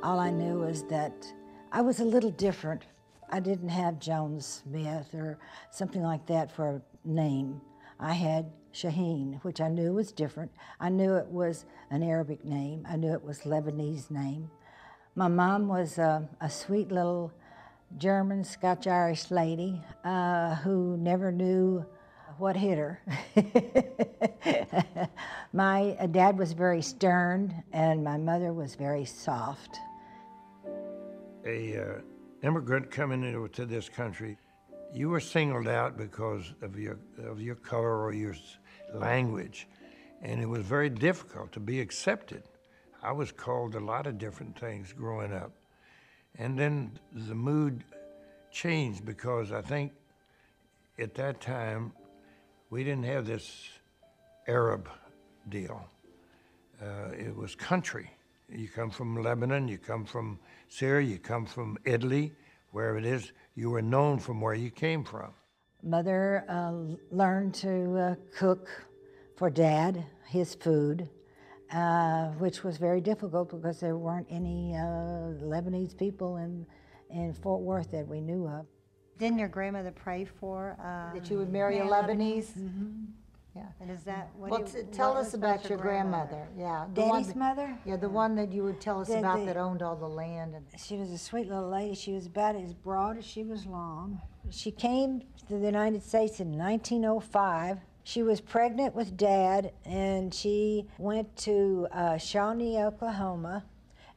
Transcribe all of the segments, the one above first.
All I knew was that I was a little different. I didn't have Jones Smith or something like that for a name. I had Shaheen, which I knew was different. I knew it was an Arabic name. I knew it was Lebanese name. My mom was a sweet little German, Scotch-Irish lady who never knew what hit her. My dad was very stern, and my mother was very soft. A immigrant coming into this country, you were singled out because of your color or your language, and it was very difficult to be accepted. I was called a lot of different things growing up. And then the mood changed because I think at that time we didn't have this Arab deal. It was country. You come from Lebanon, you come from Syria, you come from Italy, wherever it is, you were known from where you came from. Mother learned to cook for Dad, his food, which was very difficult because there weren't any Lebanese people in Fort Worth that we knew of. Didn't your grandmother pray for that you would marry a Lebanese? Mm-hmm. Yeah. And is that what? Well, tell us about your grandmother. Yeah. Daddy's mother? Yeah, the one that you would tell us about that owned all the land. She was a sweet little lady. She was about as broad as she was long. She came to the United States in 1905. She was pregnant with Dad, and she went to Shawnee, Oklahoma,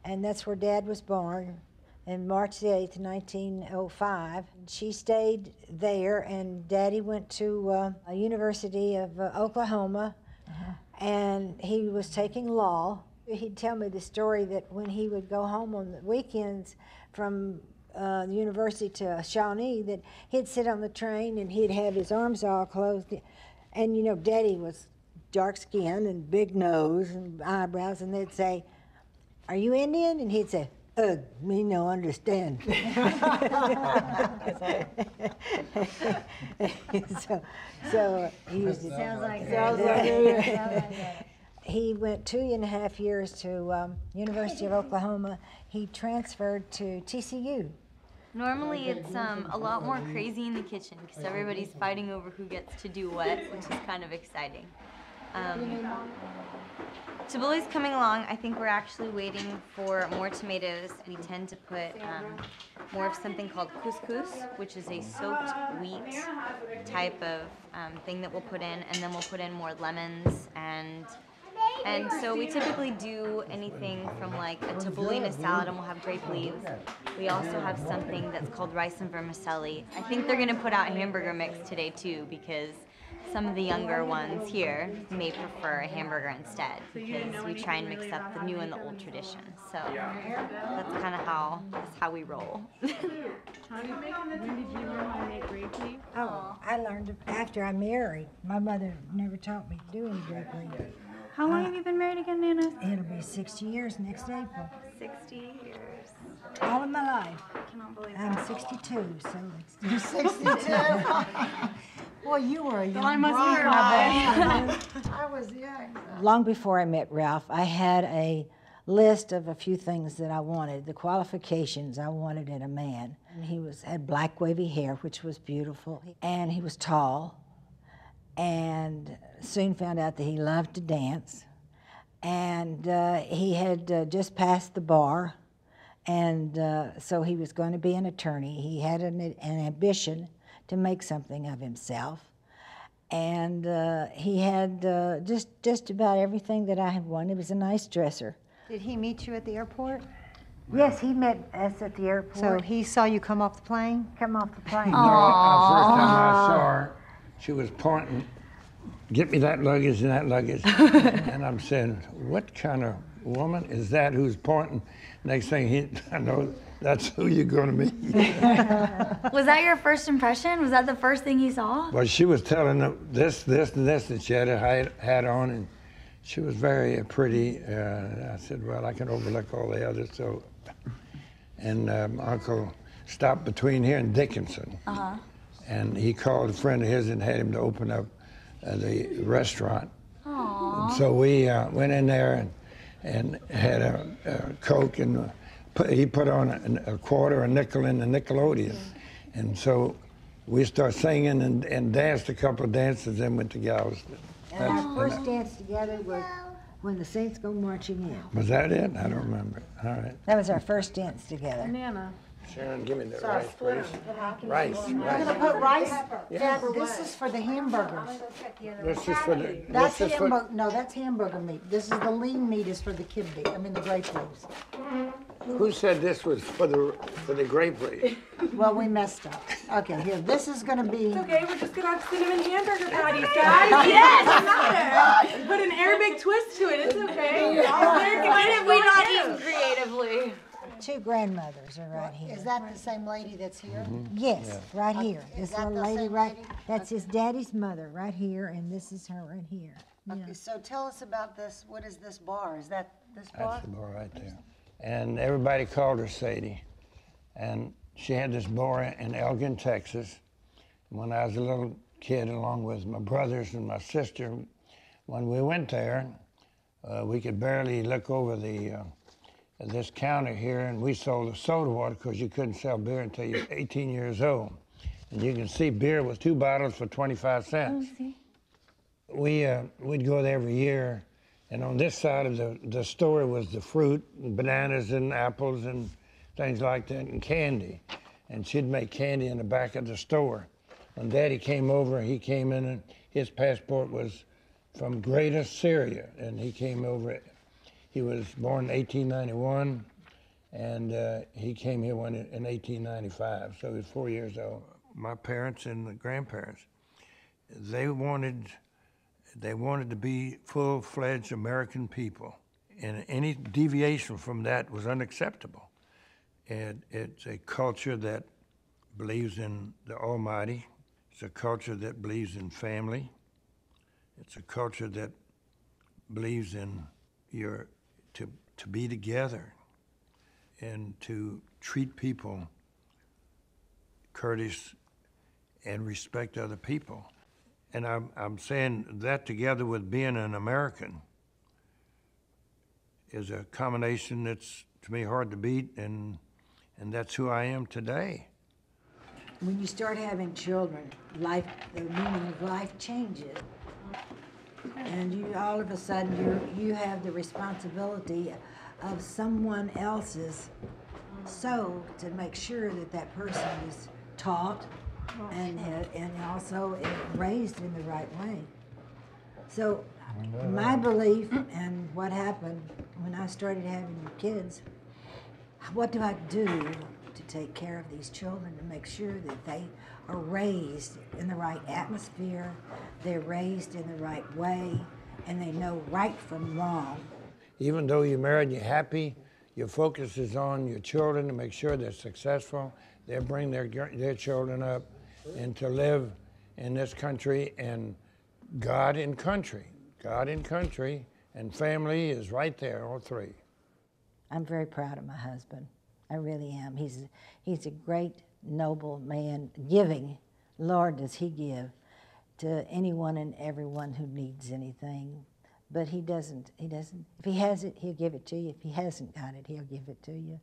and that's where Dad was born. On March the 8th, 1905. She stayed there, and Daddy went to a University of Oklahoma, and he was taking law. He'd tell me the story that when he would go home on the weekends from the university to Shawnee, that he'd sit on the train and he'd have his arms all closed. And you know, Daddy was dark-skinned and big nose and eyebrows, and they'd say, "Are you Indian?" And he'd say, "Ugh, me no understand." so he used it. Sounds like that. He went 2.5 years to University of Oklahoma. He transferred to TCU. Normally it's a lot more crazy in the kitchen because everybody's fighting over who gets to do what, which is kind of exciting. Tabbouleh's coming along. I think we're actually waiting for more tomatoes. We tend to put more of something called couscous, which is a soaked wheat type of thing that we'll put in, and then we'll put in more lemons, and so we typically do anything from like a tabbouleh in a salad, and we'll have grape leaves. We also have something that's called rice and vermicelli. I think they're gonna put out a hamburger mix today too, because some of the younger ones here may prefer a hamburger instead, because we try and mix up the new and the old tradition. So that's kind of how we roll. When did you learn how to make grape leaves? Oh, I learned after I married. My mother never taught me to do any grape leaves. How long have you been married again, Nana? It'll be 60 years next April. 60 years. All of my life. I cannot believe I'm that. 62, so it's... You're 62. Boy, you were a young I must bride. I was young. Long before I met Ralph, I had a list of a few things that I wanted, the qualifications I wanted in a man. And he had black wavy hair, which was beautiful, and he was tall, and soon found out that he loved to dance, and he had just passed the bar, and so he was going to be an attorney. He had an ambition to make something of himself, and he had just about everything that I had wanted. He was a nice dresser. Did he meet you at the airport? Yes, he met us at the airport. So he saw you come off the plane? Come off the plane. The first time I saw her, she was pointing, "Get me that luggage and that luggage." And I'm saying, "What kind of woman is that who's pointing?" Next thing I know, that's who you're going to meet. Was that your first impression? Was that the first thing you saw? Well, she was telling them this, and this, and she had a hat on, and she was very pretty. I said, "Well, I can overlook all the others." So, and my uncle stopped between here and Dickinson, and he called a friend of his and had him to open up the restaurant. Aww. And so we went in there and had a Coke and he put on a quarter, a nickel in the Nickelodeon. And so we started singing and danced a couple of dances, then went to Galveston. And our first dance together was when the Saints Go Marching In. Was that it? I don't remember. All right. That was our first dance together. Nana. Sharon, give me that rice, please. Rice, We're rice. gonna put rice. Dad, this is for the hamburgers. This is for the. That's this is for- hamburger. No, that's hamburger meat. This is the lean meat is for the kidney. I mean the grape leaves. Who said this was for the grape leaf? Well, we messed up. Okay, here. This is gonna be. Okay, we're just gonna have cinnamon hamburger patties, guys. Yes, matter. Put an Arabic twist to it. It's okay. Why did we not eat creatively? Two grandmothers are right here. Is that the same lady that's here? Yes, right here. This that little the lady same right, lady? that's his daddy's mother right here, and this is her right here. Yeah. Okay, so tell us about this. What is this bar? Is that this bar? That's the bar right there. And everybody called her Sadie. And she had this bar in Elgin, Texas. When I was a little kid, along with my brothers and my sister, when we went there, we could barely look over this counter here, and we sold the soda water because you couldn't sell beer until you're 18 years old. And you can see beer with 2 bottles for 25 cents. We'd go there every year, and on this side of the store was the fruit, and bananas and apples and things like that, and candy. And she'd make candy in the back of the store. When Daddy came over, he came in, and his passport was from Greater Syria, and he came over. He was born in 1891, and he came here in 1895, so he was 4 years old. My parents and the grandparents, they wanted to be full-fledged American people, and any deviation from that was unacceptable. And it's a culture that believes in the Almighty. It's a culture that believes in family. It's a culture that believes in to be together and to treat people courteous and respect other people. And I'm saying that together with being an American is a combination that's, to me, hard to beat, and that's who I am today. When you start having children, the meaning of life changes. And you, all of a sudden, you have the responsibility of someone else's soul to make sure that that person is taught and also raised in the right way. So my belief and what happened when I started having kids, what do I do to take care of these children to make sure that they are raised in the right atmosphere, they're raised in the right way, and they know right from wrong. Even though you're married and you're happy, your focus is on your children to make sure they're successful. They bring their children up and to live in this country, and God in country. God in country, and family is right there, all three. I'm very proud of my husband. I really am. He's a great, noble man, giving. Lord, does he give to anyone and everyone who needs anything. But he doesn't. If he has it, he'll give it to you. If he hasn't got it, he'll give it to you.